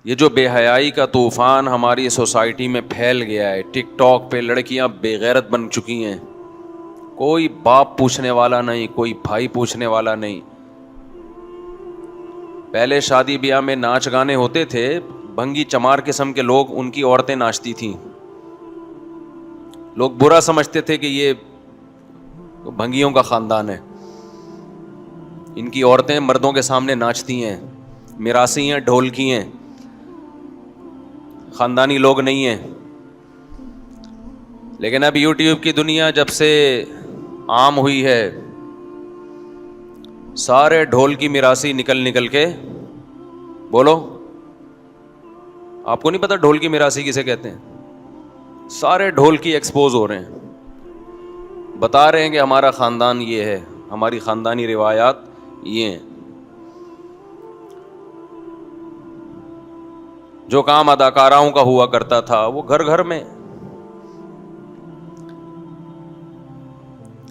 یہ جو بے حیائی کا طوفان ہماری سوسائٹی میں پھیل گیا ہے، ٹک ٹاک پہ لڑکیاں بے غیرت بن چکی ہیں، کوئی باپ پوچھنے والا نہیں، کوئی بھائی پوچھنے والا نہیں. پہلے شادی بیاہ میں ناچ گانے ہوتے تھے، بھنگی چمار قسم کے لوگ، ان کی عورتیں ناچتی تھیں. لوگ برا سمجھتے تھے کہ یہ بھنگیوں کا خاندان ہے، ان کی عورتیں مردوں کے سامنے ناچتی ہیں، میراثی ہیں، ڈھولکی ہیں، خاندانی لوگ نہیں ہیں. لیکن اب یوٹیوب کی دنیا جب سے عام ہوئی ہے، سارے ڈھول کی میراثی نکل کے، بولو آپ کو نہیں پتا ڈھول کی میراثی کسے کہتے ہیں؟ سارے ڈھول کی ایکسپوز ہو رہے ہیں، بتا رہے ہیں کہ ہمارا خاندان یہ ہے، ہماری خاندانی روایات یہ ہیں. جو کام اداکاراؤں کا ہوا کرتا تھا وہ گھر گھر میں.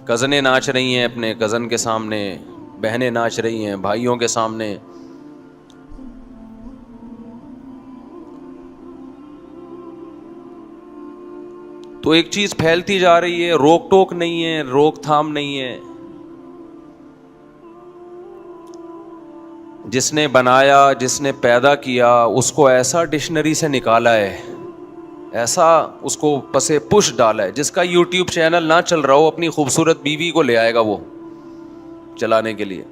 کزنیں ناچ رہی ہیں اپنے کزن کے سامنے، بہنیں ناچ رہی ہیں بھائیوں کے سامنے. تو ایک چیز پھیلتی جا رہی ہے، روک ٹوک نہیں ہے، روک تھام نہیں ہے. جس نے بنایا، جس نے پیدا کیا، اس کو ایسا ڈکشنری سے نکالا ہے، ایسا اس کو پسے پش ڈالا ہے. جس کا یوٹیوب چینل نہ چل رہا ہو، اپنی خوبصورت بیوی کو لے آئے گا وہ چلانے کے لیے.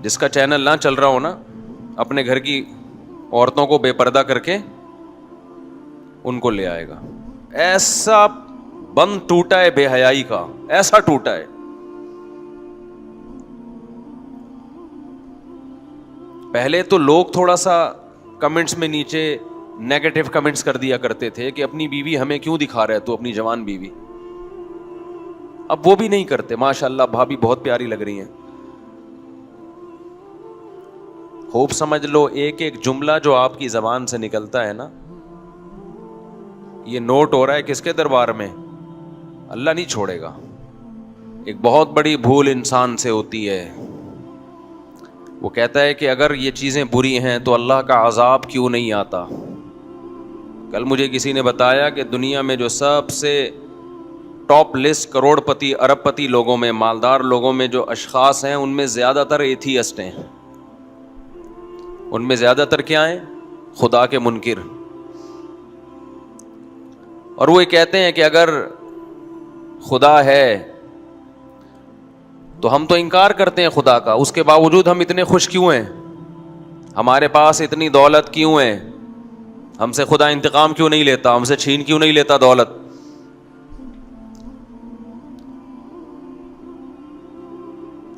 جس کا چینل نہ چل رہا ہو نا، اپنے گھر کی عورتوں کو بے پردہ کر کے ان کو لے آئے گا. ایسا بند ٹوٹا ہے بے حیائی کا، ایسا ٹوٹا ہے. پہلے تو لوگ تھوڑا سا کمنٹس میں نیچے نیگیٹو کمنٹس کر دیا کرتے تھے کہ اپنی بیوی ہمیں کیوں دکھا رہے تو اپنی جوان بیوی. اب وہ بھی نہیں کرتے. ماشاء اللہ بھابھی بہت پیاری لگ رہی ہیں. خوب سمجھ لو، ایک ایک جملہ جو آپ کی زبان سے نکلتا ہے نا، یہ نوٹ ہو رہا ہے کس کے دربار میں؟ اللہ نہیں چھوڑے گا. ایک بہت بڑی بھول انسان سے ہوتی ہے. وہ کہتا ہے کہ اگر یہ چیزیں بری ہیں تو اللہ کا عذاب کیوں نہیں آتا؟ کل مجھے کسی نے بتایا کہ دنیا میں جو سب سے ٹاپ لسٹ کروڑ پتی ارب پتی لوگوں میں، مالدار لوگوں میں جو اشخاص ہیں، ان میں زیادہ تر ایتھیسٹ ہیں. ان میں زیادہ تر کیا ہیں؟ خدا کے منکر. اور وہ یہ کہتے ہیں کہ اگر خدا ہے تو ہم تو انکار کرتے ہیں خدا کا، اس کے باوجود ہم اتنے خوش کیوں ہیں؟ ہمارے پاس اتنی دولت کیوں ہے؟ ہم سے خدا انتقام کیوں نہیں لیتا؟ ہم سے چھین کیوں نہیں لیتا دولت؟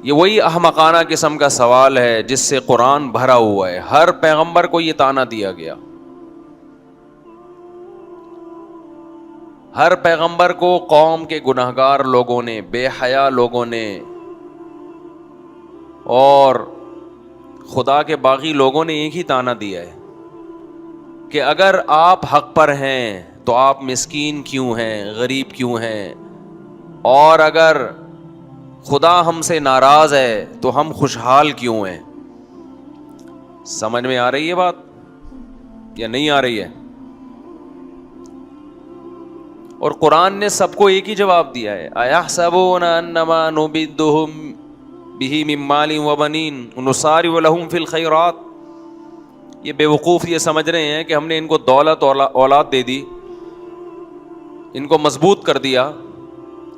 یہ وہی احمقانہ قسم کا سوال ہے جس سے قرآن بھرا ہوا ہے. ہر پیغمبر کو یہ طعنہ دیا گیا، ہر پیغمبر کو قوم کے گناہگار لوگوں نے، بے حیا لوگوں نے، اور خدا کے باغی لوگوں نے ایک ہی طعنہ دیا ہے کہ اگر آپ حق پر ہیں تو آپ مسکین کیوں ہیں، غریب کیوں ہیں، اور اگر خدا ہم سے ناراض ہے تو ہم خوشحال کیوں ہیں. سمجھ میں آ رہی ہے بات یا نہیں آ رہی ہے؟ اور قرآن نے سب کو ایک ہی جواب دیا ہے، اَيَحْسَبُونَ أَنَّمَا نُمِدُّهُم بِهِ مِن مَّالٍ وَبَنِينَ نُسَارِعُ لَهُمْ فِي الْخَيْرَاتِ. یہ بے وقوف یہ سمجھ رہے ہیں کہ ہم نے ان کو دولت اور اولاد دے دی، ان کو مضبوط کر دیا،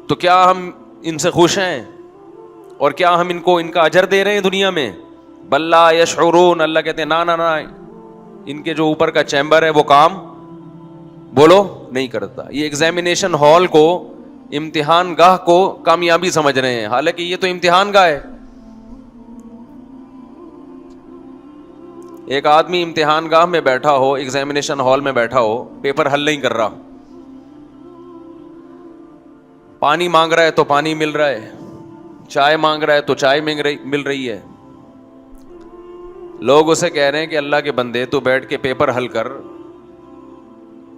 تو کیا ہم ان سے خوش ہیں؟ اور کیا ہم ان کو ان کا اجر دے رہے ہیں دنیا میں؟ بل لا یشعرون. اللہ کہتے ہیں نا، ان کے جو اوپر کا چیمبر ہے وہ کام بولو نہیں کرتا. یہ ایگزامینیشن ہال کو، امتحان گاہ کو کامیابی سمجھ رہے ہیں، حالانکہ یہ تو امتحان گاہ ہے. ایک آدمی امتحان گاہ میں بیٹھا ہو، ایگزامینیشن ہال میں بیٹھا ہو، پیپر حل نہیں کر رہا، پانی مانگ رہا ہے تو پانی مل رہا ہے، چائے مانگ رہا ہے تو چائے مل رہی ہے. لوگ اسے کہہ رہے ہیں کہ اللہ کے بندے تو بیٹھ کے پیپر حل کر،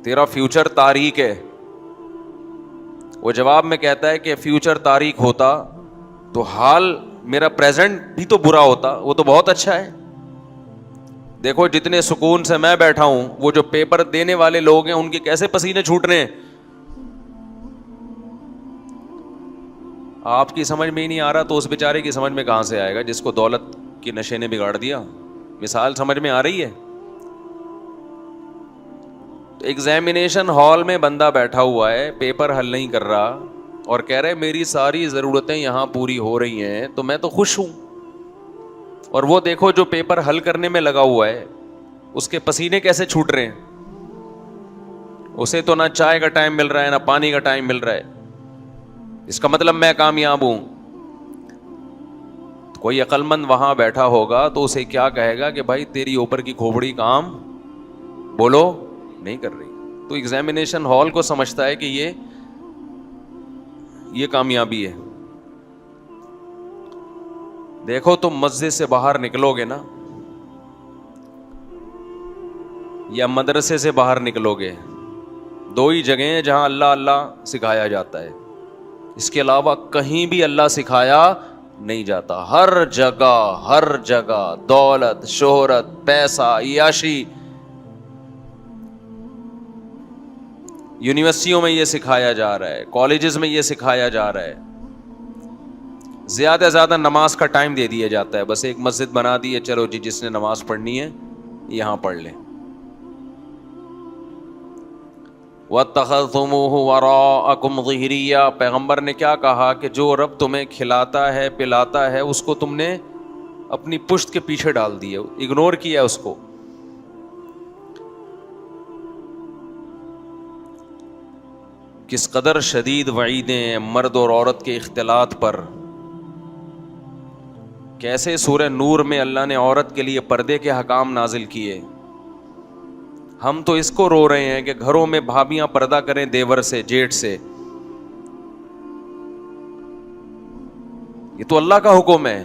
تیرا فیوچر تاریک ہے. وہ جواب میں کہتا ہے کہ فیوچر تاریک ہوتا تو حال میرا پریزنٹ بھی تو برا ہوتا, وہ تو بہت اچھا ہے. دیکھو جتنے سکون سے میں بیٹھا ہوں, وہ جو پیپر دینے والے لوگ ہیں ان کے کیسے پسینے چھوٹ رہے ہیں. آپ کی سمجھ میں ہی نہیں آ رہا تو اس بیچارے کی سمجھ میں کہاں سے آئے گا جس کو دولت کے نشے نے بگاڑ دیا. مثال سمجھ میں آ رہی ہے. ایگزامینیشن ہال میں بندہ بیٹھا ہوا ہے, پیپر حل نہیں کر رہا اور کہہ رہے میری ساری ضرورتیں یہاں پوری ہو رہی ہیں تو میں تو خوش ہوں. اور وہ دیکھو جو پیپر حل کرنے میں لگا ہوا ہے اس کے پسینے کیسے چھوٹ رہے ہیں. اسے تو نہ چائے کا ٹائم مل رہا ہے نہ پانی کا ٹائم مل رہا ہے. اس کا مطلب میں کامیاب ہوں. کوئی عقل مند وہاں بیٹھا ہوگا تو اسے کیا کہے گا کہ بھائی تیری اوپر کی کھوپڑی کام بولو نہیں کر رہی. تو ایگزامینیشن ہال کو سمجھتا ہے کہ یہ کامیابی ہے. دیکھو تم مسجد سے باہر نکلو گے نا یا مدرسے سے باہر نکلو گے, دو ہی جگہیں ہیں جہاں اللہ اللہ سکھایا جاتا ہے. اس کے علاوہ کہیں بھی اللہ سکھایا نہیں جاتا. ہر جگہ دولت, شہرت, پیسہ, عیاشی. یونیورسٹیوں میں یہ سکھایا جا رہا ہے, کالجز میں یہ سکھایا جا رہا ہے. زیادہ سے زیادہ نماز کا ٹائم دے دیا جاتا ہے, بس ایک مسجد بنا دی ہے, چلو جی جس نے نماز پڑھنی ہے یہاں پڑھ لیں. وَاتَّخَذْتُمُوهُ وَرَاءَكُمْ ظِهْرِيًّا, پیغمبر نے کیا کہا کہ جو رب تمہیں کھلاتا ہے پلاتا ہے اس کو تم نے اپنی پشت کے پیچھے ڈال دیا, اگنور کیا اس کو. کس قدر شدید وعیدیں مرد اور عورت کے اختلاط پر. کیسے سورہ نور میں اللہ نے عورت کے لیے پردے کے حکام نازل کیے. ہم تو اس کو رو رہے ہیں کہ گھروں میں بھابیاں پردہ کریں دیور سے, جیٹ سے. یہ تو اللہ کا حکم ہے.